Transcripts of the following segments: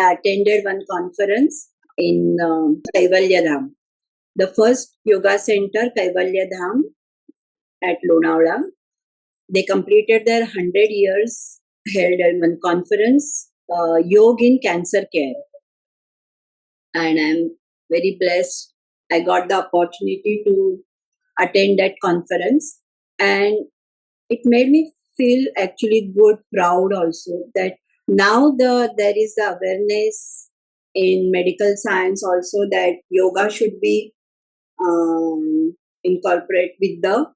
I attended one conference in Kaivalya Dham, the first yoga center, Kaivalya Dham at Lonavala. They completed their 100 years, held in one conference, Yoga in Cancer Care. And I'm very blessed. I got the opportunity to attend that conference, and it made me feel actually good, proud also that now there is the awareness in medical science also that yoga should be incorporated with the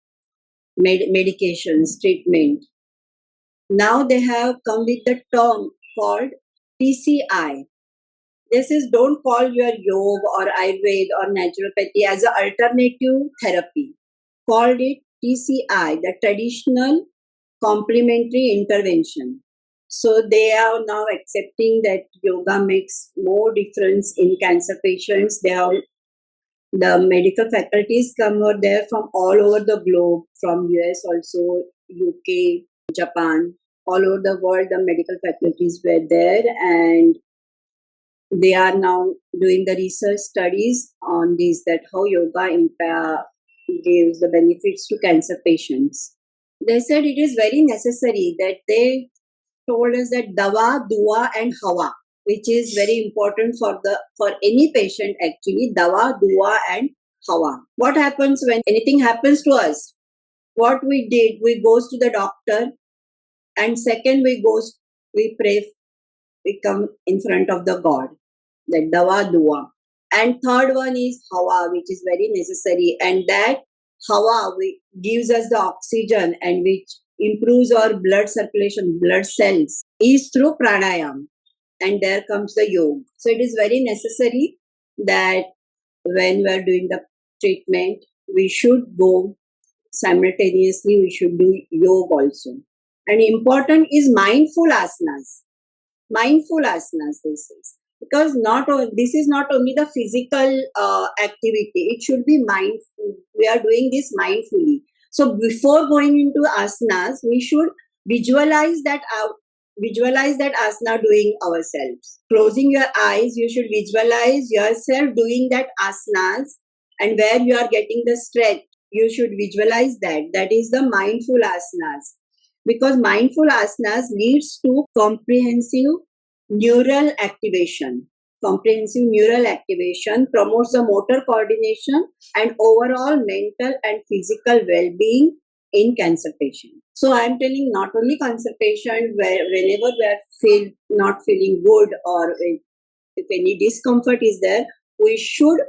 medications treatment. Now they have come with the term called TCI. This is, don't call your yoga or Ayurveda or naturopathy as an alternative therapy. Called it TCI, the traditional complementary intervention. So they are now accepting that yoga makes more difference in cancer patients. They have the medical faculties come over there from all over the globe, from US also, UK, Japan, all over the world. The medical faculties were there, and they are now doing the research studies on this, that how yoga gives the benefits to cancer patients. They said it is very necessary that they told us that dawa, dua and hawa, which is very important for any patient actually, dawa, dua and hawa. What happens when anything happens to us? What we did, we goes to the doctor, and second we pray, we come in front of the God, that dawa, dua. And third one is hawa, which is very necessary, and that hawa gives us the oxygen and which improves our blood circulation, blood cells, is through pranayam. And there comes the yoga. So it is very necessary that when we are doing the treatment, we should go simultaneously, we should do yoga also. And important is mindful asanas. Mindful asanas, this is. Because this is not only the physical activity, it should be mindful. We are doing this mindfully. So before going into asanas, we should visualize that asana doing ourselves. Closing your eyes, you should visualize yourself doing that asanas, and where you are getting the stretch, you should visualize that. That is the mindful asanas. Because mindful asanas leads to comprehensive neural activation. Comprehensive neural activation promotes the motor coordination and overall mental and physical well-being in cancer patients. So I am telling not only cancer patients, whenever we are not feeling good, or if any discomfort is there, we should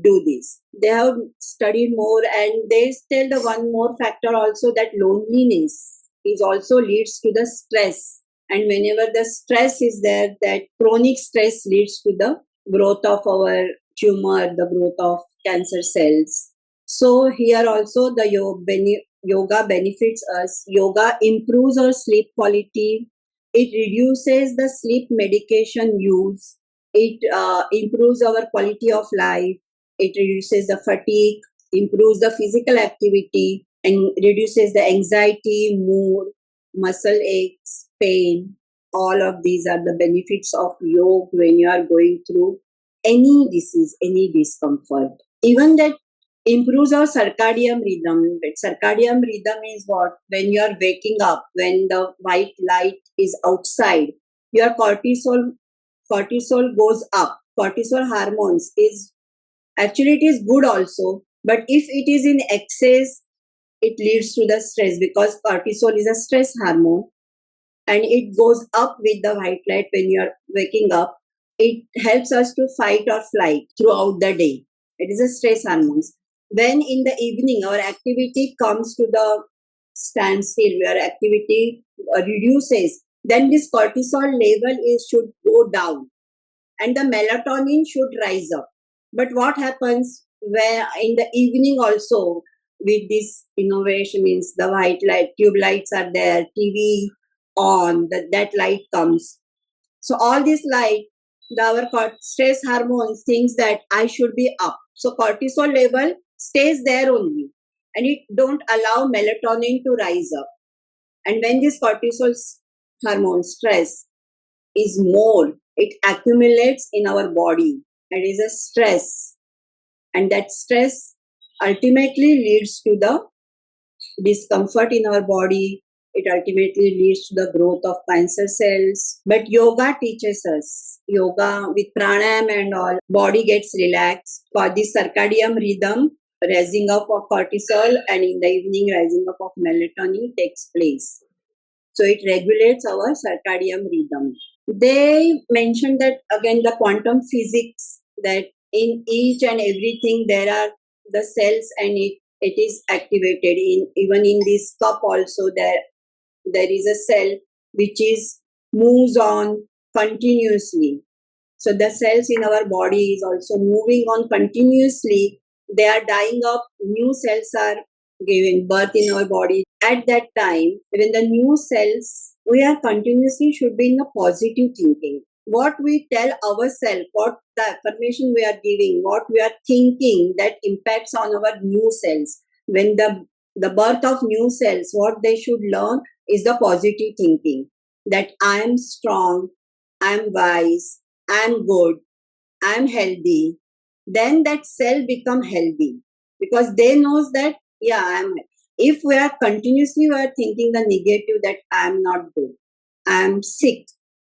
do this. They have studied more, and they tell the one more factor also, that loneliness is also leads to the stress. And whenever the stress is there, that chronic stress leads to the growth of our tumor, the growth of cancer cells. So here also the yoga benefits us. Yoga improves our sleep quality. It reduces the sleep medication use. It improves our quality of life. It reduces the fatigue, improves the physical activity, and reduces the anxiety, mood, muscle aches, pain. All of these are the benefits of yoga when you are going through any disease, any discomfort. Even that improves our circadian rhythm. Circadian rhythm is what? When you are waking up, when the white light is outside, your cortisol goes up. Cortisol hormones is actually, it is good also, but if it is in excess, it leads to the stress, because cortisol is a stress hormone and it goes up with the white light when you are waking up. It helps us to fight or flight throughout the day. It is a stress hormone. When in the evening our activity comes to the standstill, where activity reduces, then this cortisol level should go down and the melatonin should rise up. But what happens where in the evening also, with this innovation, means the white light, tube lights are there, TV on, that light comes. So all this light, our stress hormones thinks that I should be up. So cortisol level stays there only, and it don't allow melatonin to rise up. And when this cortisol hormone stress, is more. It accumulates in our body. It is a stress. And that stress ultimately leads to the discomfort in our body. It ultimately leads to the growth of cancer cells. But yoga teaches us, yoga with pranayam and all, body gets relaxed for the circadian rhythm, rising up of cortisol, and in the evening, rising up of melatonin takes place. So it regulates our circadian rhythm. They mentioned that again the quantum physics, that in each and everything there are the cells, and it is activated in even in this cup also. There is a cell which is moves on continuously. So the cells in our body is also moving on continuously. They are dying up, new cells are giving birth in our body. At that time, when the new cells, we are continuously should be in a positive thinking. What we tell ourselves, what the affirmation we are giving, what we are thinking, that impacts on our new cells. When the birth of new cells, what they should learn is the positive thinking, that I am strong, I am wise, I'm good, I'm healthy. Then that cell become healthy because they knows that yeah, I'm. If we are continuously we are thinking the negative, that I'm not good, I'm sick,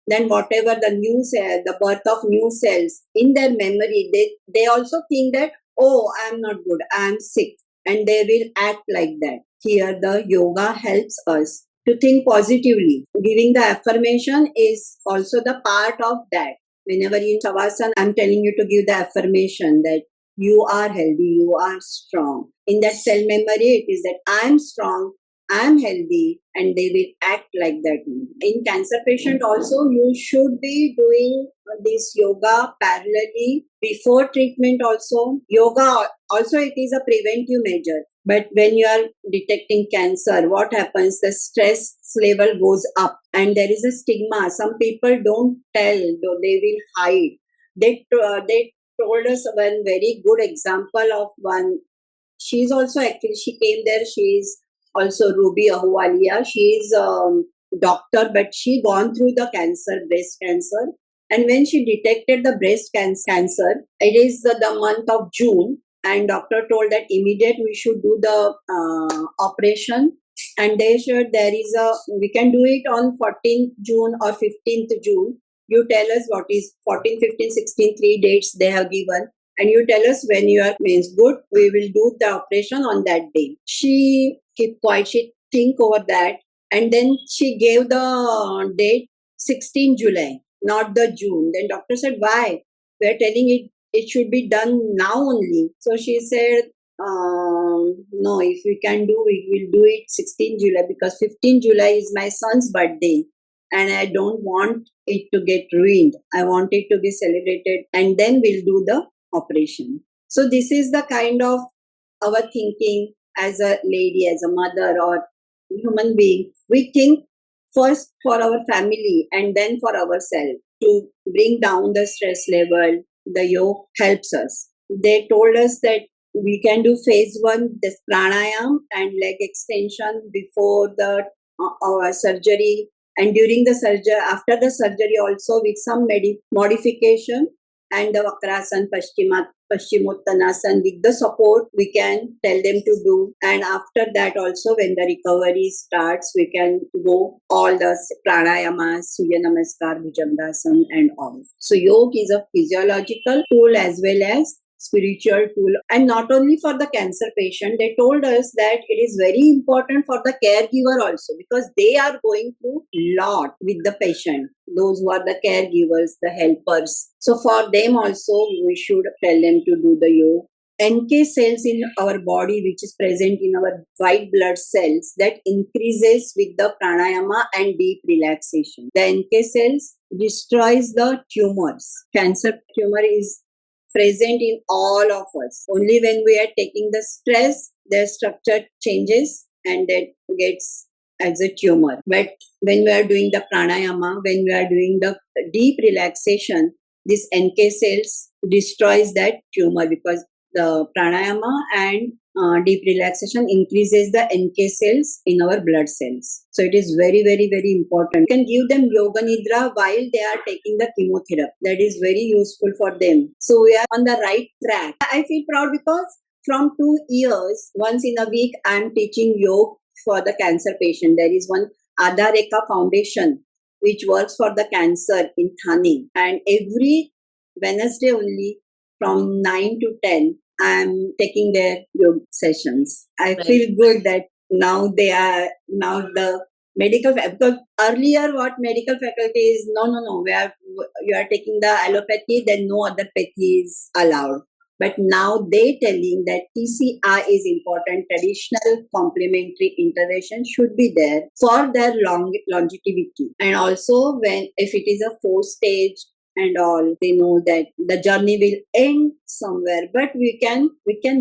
then whatever the new cell, the birth of new cells in their memory, they also think that oh, I'm not good, I'm sick, and they will act like that. Here the yoga helps us to think positively. Giving the affirmation is also the part of that. Whenever in Savasana, I'm telling you to give the affirmation that you are healthy, you are strong. In that cell memory, it is that I'm strong, I'm healthy, and they will act like that. In cancer patient also, you should be doing this yoga parallelly before treatment also. Yoga also, it is a preventive measure. But when you are detecting cancer, what happens? The stress level goes up and there is a stigma. Some people don't tell, though they will hide. They told us one very good example of one. She's also actually, she came there. She's also Ruby Ahuwalia. She's doctor, but she gone through the cancer, breast cancer. And when she detected the breast cancer, it is the month of June, and doctor told that immediate we should do the operation. And they said there is a, we can do it on 14th June or 15th June. You tell us what is 14, 15, 16, 3 dates they have given, and you tell us when you are means good, we will do the operation on that day. She kept quiet, she think over that, and then she gave the date 16 July, not the June. Then doctor said, why? We are telling it should be done now only. So she said, no, if we can do, we will do it 16 July because 15 July is my son's birthday and I don't want it to get ruined. I want it to be celebrated and then we'll do the operation. So this is the kind of our thinking as a lady, as a mother or human being. We think first for our family and then for ourselves to bring down the stress level. The yoga helps us. They told us that we can do phase 1, this pranayam and leg extension before the surgery, and during the surgery, after the surgery also with some modification, and the Vakrasan, Paschimottanasana with the support we can tell them to do. And after that also when the recovery starts, we can go all the pranayamas, Surya Namaskar, Bhujangasana and all. So yoga is a physiological tool as well as spiritual tool, and not only for the cancer patient. They told us that it is very important for the caregiver also because they are going through lot with the patient, those who are the caregivers, the helpers. So for them also we should tell them to do the yoga. NK cells in our body, which is present in our white blood cells, that increases with the pranayama and deep relaxation. The NK cells destroys the tumors. Cancer tumor is present in all of us. Only when we are taking the stress, their structure changes and that gets as a tumor. But when we are doing the pranayama, when we are doing the deep relaxation, this NK cells destroys that tumor because the pranayama and deep relaxation increases the NK cells in our blood cells. So it is very, very, very important. You can give them yoga nidra while they are taking the chemotherapy. That is very useful for them. So we are on the right track. I feel proud because from 2 years, once in a week, I am teaching yoga for the cancer patient. There is one Adhareka Foundation which works for the cancer in Thane, and every Wednesday only from 9 to 10 I'm taking their yoga sessions. I Right. feel good that now the medical because earlier what medical faculty is no you are taking the allopathy, then no other pathy is allowed. But now they telling that TCI is important, traditional complementary intervention should be there for their longevity. And also when if it is a 4 stage and all, they know that the journey will end somewhere, but we can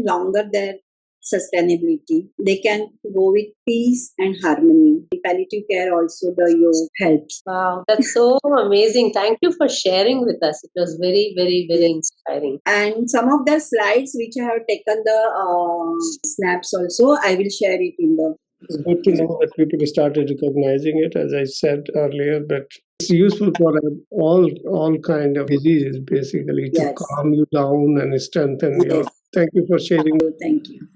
longer their sustainability. They can go with peace and harmony. Palliative care also the yoga helps. Wow, that's so amazing. Thank you for sharing with us. It was very, very, very inspiring. And some of the slides which I have taken the snaps also, I will share it in the. It's good to know that people started recognizing it, as I said earlier, that it's useful for all kind of diseases, basically, to Yes. calm you down and strengthen your. Yes. Thank you for sharing. Thank you.